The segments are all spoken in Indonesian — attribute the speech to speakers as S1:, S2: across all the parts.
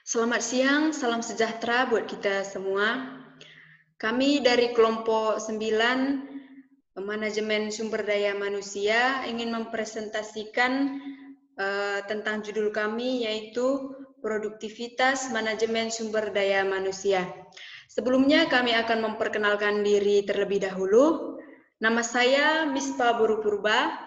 S1: Selamat siang, salam sejahtera buat kita semua. Kami dari kelompok 9 Manajemen Sumber Daya Manusia ingin mempresentasikan tentang judul kami, yaitu Produktivitas Manajemen Sumber Daya Manusia. Sebelumnya kami akan memperkenalkan diri terlebih dahulu. Nama saya Mispa Buru Purba.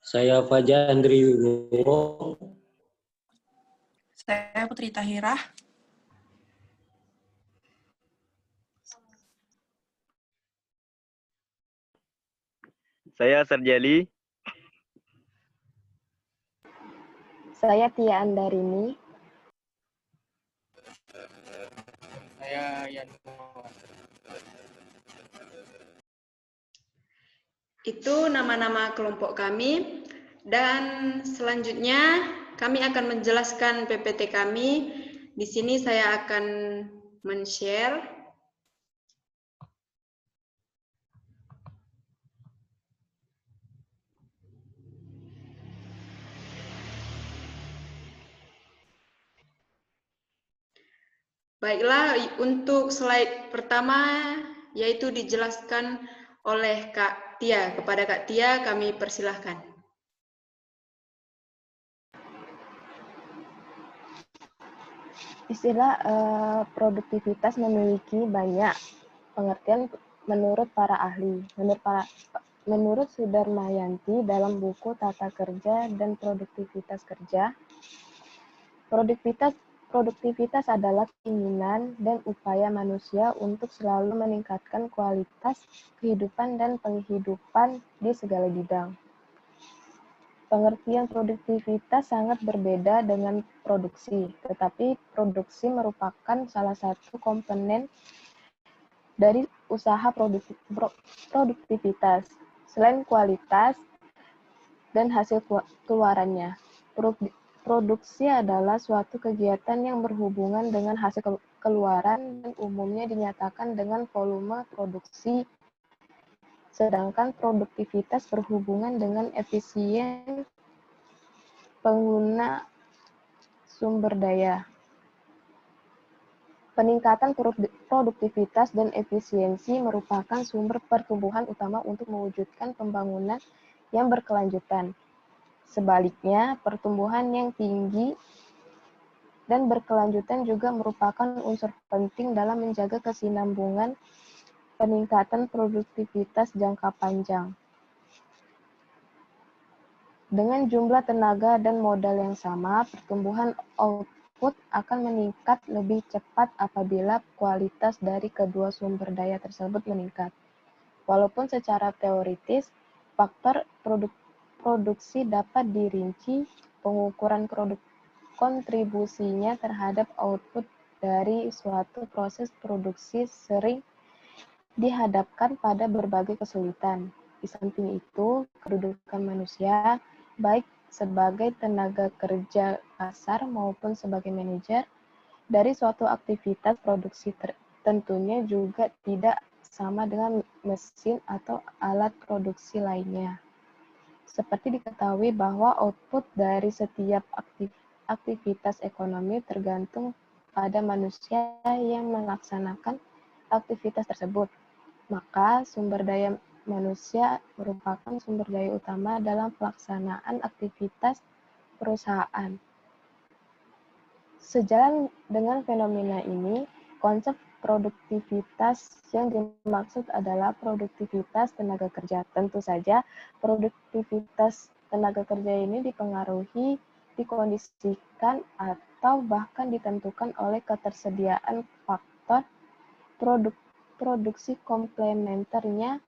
S2: Saya Fajar Andri Wibowo.
S3: Saya Putri Tahirah.
S4: Saya Sarjali.
S5: Saya Tia Andarini.
S6: Saya Yan.
S1: Itu nama-nama kelompok kami, dan selanjutnya kami akan menjelaskan PPT kami. Di sini saya akan men-share. Baiklah, untuk slide pertama yaitu dijelaskan oleh Kak Tia. Kepada Kak Tia kami persilahkan.
S5: Istilah produktivitas memiliki banyak pengertian menurut para ahli. Menurut Sudarmayanti dalam buku Tata Kerja dan Produktivitas Kerja, produktivitas adalah keinginan dan upaya manusia untuk selalu meningkatkan kualitas kehidupan dan penghidupan di segala bidang. Pengertian produktivitas sangat berbeda dengan produksi, tetapi produksi merupakan salah satu komponen dari usaha produktivitas. Selain kualitas dan hasil keluarannya, produksi adalah suatu kegiatan yang berhubungan dengan hasil keluaran dan umumnya dinyatakan dengan volume produksi. Sedangkan produktivitas berhubungan dengan efisien pengguna sumber daya. Peningkatan produktivitas dan efisiensi merupakan sumber pertumbuhan utama untuk mewujudkan pembangunan yang berkelanjutan. Sebaliknya, pertumbuhan yang tinggi dan berkelanjutan juga merupakan unsur penting dalam menjaga kesinambungan peningkatan produktivitas jangka panjang. Dengan jumlah tenaga dan modal yang sama, pertumbuhan output akan meningkat lebih cepat apabila kualitas dari kedua sumber daya tersebut meningkat. Walaupun secara teoritis, faktor produksi dapat dirinci, pengukuran kontribusinya terhadap output dari suatu proses produksi sering dihadapkan pada berbagai kesulitan. Di samping itu, kedudukan manusia, baik sebagai tenaga kerja kasar maupun sebagai manajer, dari suatu aktivitas produksi tentunya juga tidak sama dengan mesin atau alat produksi lainnya. Seperti diketahui bahwa output dari setiap aktivitas ekonomi tergantung pada manusia yang melaksanakan aktivitas tersebut. Maka sumber daya manusia merupakan sumber daya utama dalam pelaksanaan aktivitas perusahaan. Sejalan dengan fenomena ini, konsep produktivitas yang dimaksud adalah produktivitas tenaga kerja. Tentu saja, produktivitas tenaga kerja ini dipengaruhi, dikondisikan, atau bahkan ditentukan oleh ketersediaan faktor produksi komplementernya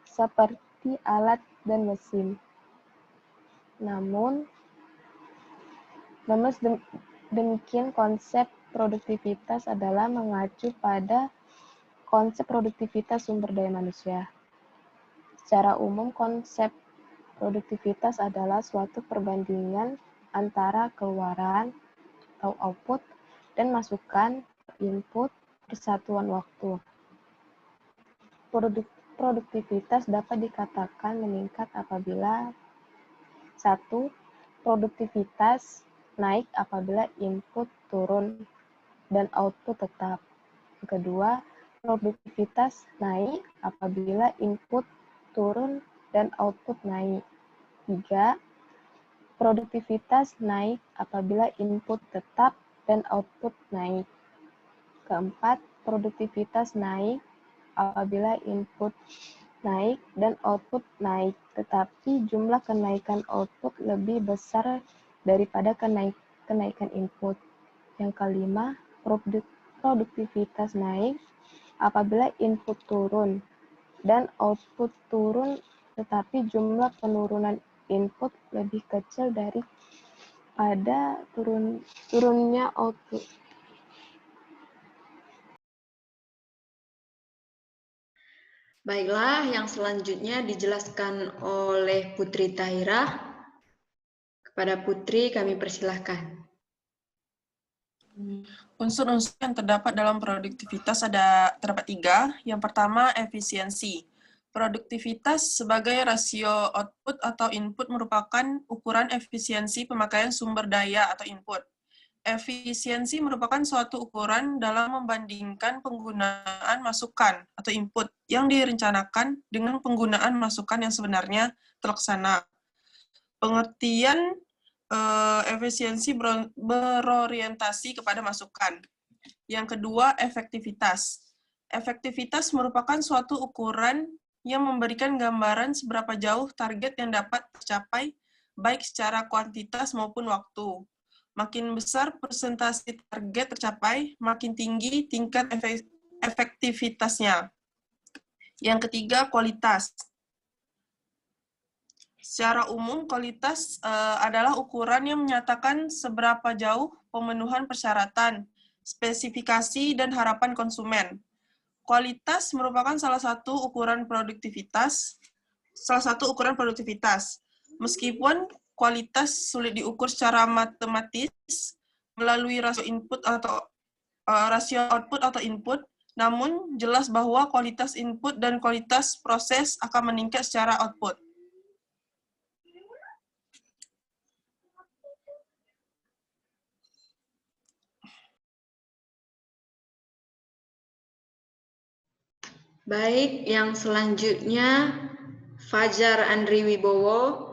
S5: seperti alat dan mesin. Namun demikian konsep produktivitas adalah mengacu pada konsep produktivitas sumber daya manusia. Secara umum, konsep produktivitas adalah suatu perbandingan antara keluaran atau output dan masukan input persatuan waktu. Produktivitas dapat dikatakan meningkat apabila 1. Produktivitas naik apabila input turun dan output tetap. Yang kedua, produktivitas naik apabila input turun dan output naik. 3. Produktivitas naik apabila input tetap dan output naik. Keempat, produktivitas naik apabila input naik dan output naik, tetapi jumlah kenaikan output lebih besar daripada kenaikan input. Yang kelima, produktivitas naik apabila input turun dan output turun, tetapi jumlah penurunan input lebih kecil daripada turunnya output.
S1: Baiklah, yang selanjutnya dijelaskan oleh Putri Tahira. Kepada Putri kami persilahkan.
S3: Unsur-unsur yang terdapat dalam produktivitas terdapat 3. Yang pertama, efisiensi. Produktivitas sebagai rasio output atau input merupakan ukuran efisiensi pemakaian sumber daya atau input. Efisiensi merupakan suatu ukuran dalam membandingkan penggunaan masukan atau input yang direncanakan dengan penggunaan masukan yang sebenarnya terlaksana. Pengertian efisiensi berorientasi kepada masukan. Yang kedua, efektivitas. Efektivitas merupakan suatu ukuran yang memberikan gambaran seberapa jauh target yang dapat tercapai, baik secara kuantitas maupun waktu. Makin besar persentase target tercapai, makin tinggi tingkat efektivitasnya. Yang ketiga, kualitas. Secara umum, kualitas adalah ukuran yang menyatakan seberapa jauh pemenuhan persyaratan, spesifikasi, dan harapan konsumen. Kualitas merupakan salah satu ukuran produktivitas. Meskipun kualitas sulit diukur secara matematis melalui rasio input atau rasio output atau input, namun jelas bahwa kualitas input dan kualitas proses akan meningkat secara output.
S1: Baik, yang selanjutnya Fajar Andri Wibowo.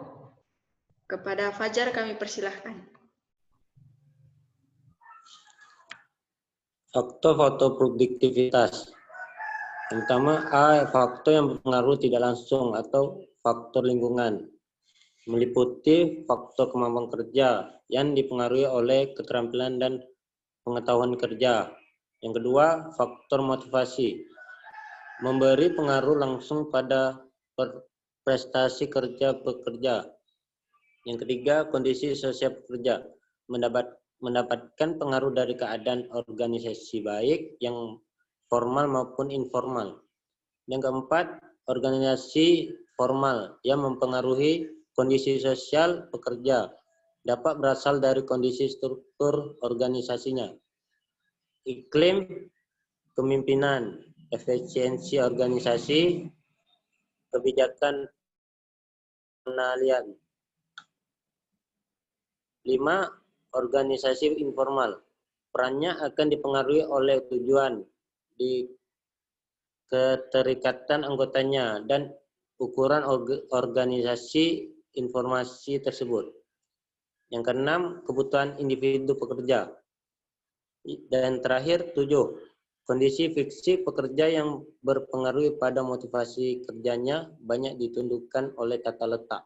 S1: Kepada Fajar kami persilahkan.
S2: Faktor-faktor produktivitas. Yang pertama, A. Faktor yang berpengaruh tidak langsung atau faktor lingkungan. Meliputi faktor kemampuan kerja yang dipengaruhi oleh keterampilan dan pengetahuan kerja. Yang kedua, faktor motivasi. Memberi pengaruh langsung pada prestasi kerja pekerja. Yang ketiga, kondisi sosial pekerja. Mendapatkan pengaruh dari keadaan organisasi baik yang formal maupun informal. Yang keempat, organisasi formal yang mempengaruhi kondisi sosial pekerja. Dapat berasal dari kondisi struktur organisasinya. Iklim kepemimpinan, efisiensi organisasi, kebijakan penalian. 5. Organisasi informal. Perannya akan dipengaruhi oleh tujuan di keterikatan anggotanya dan ukuran organisasi informasi tersebut. Yang keenam, kebutuhan individu pekerja. Dan terakhir, 7. Kondisi fiksi pekerja yang berpengaruh pada motivasi kerjanya banyak ditundukkan oleh tata letak.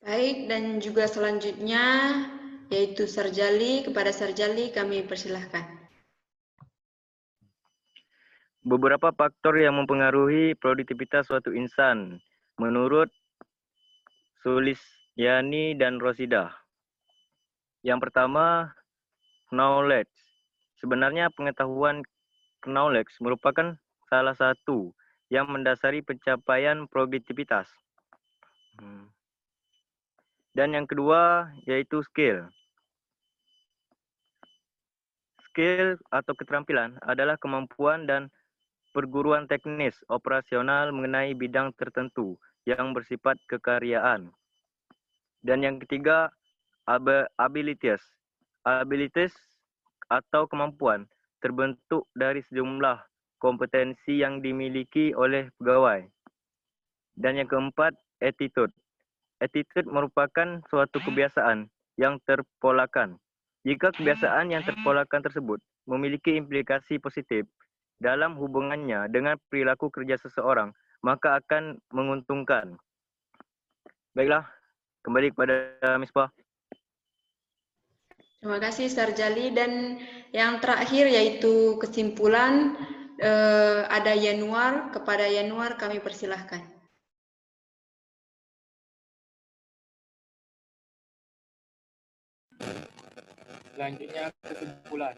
S1: Baik, dan juga selanjutnya yaitu Sarjali. Kepada Sarjali kami persilahkan.
S4: Beberapa faktor yang mempengaruhi produktivitas suatu insan menurut Sulistyani dan Rosida. Yang pertama, knowledge. Sebenarnya pengetahuan knowledge merupakan salah satu yang mendasari pencapaian produktivitas. Dan yang kedua yaitu skill. Skill atau keterampilan adalah kemampuan dan perguruan teknis operasional mengenai bidang tertentu yang bersifat kekaryaan. Dan yang ketiga, abilities. Abilities atau kemampuan terbentuk dari sejumlah kompetensi yang dimiliki oleh pegawai. Dan yang keempat, attitude. Attitude merupakan suatu kebiasaan yang terpolakan. Jika kebiasaan yang terpolakan tersebut memiliki implikasi positif dalam hubungannya dengan perilaku kerja seseorang, maka akan menguntungkan. Baiklah, kembali kepada Misbah.
S1: Terima kasih Sarjali, dan yang terakhir yaitu kesimpulan, ada Yanuar. Kepada Yanuar kami persilahkan.
S6: Selanjutnya kesimpulan.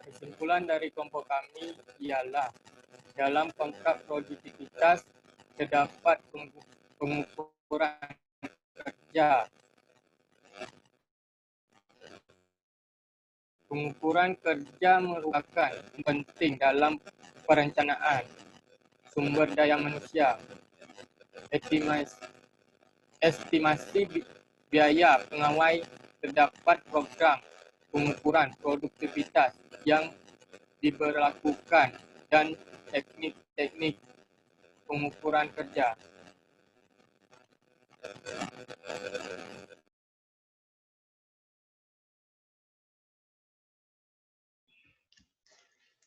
S6: Kesimpulan dari kelompok kami ialah dalam kontrak produktivitas terdapat pengukuran kerja. Pengukuran kerja merupakan penting dalam perencanaan sumber daya manusia. Estimasi biaya pegawai, terdapat program pengukuran produktivitas yang diberlakukan dan teknik-teknik pengukuran kerja.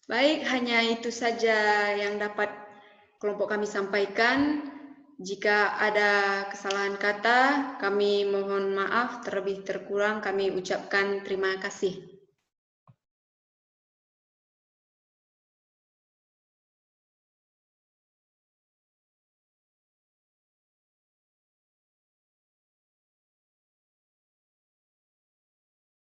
S1: Baik, hanya itu saja yang dapat kelompok kami sampaikan. Jika ada kesalahan kata, kami mohon maaf, terlebih terkurang kami ucapkan terima kasih.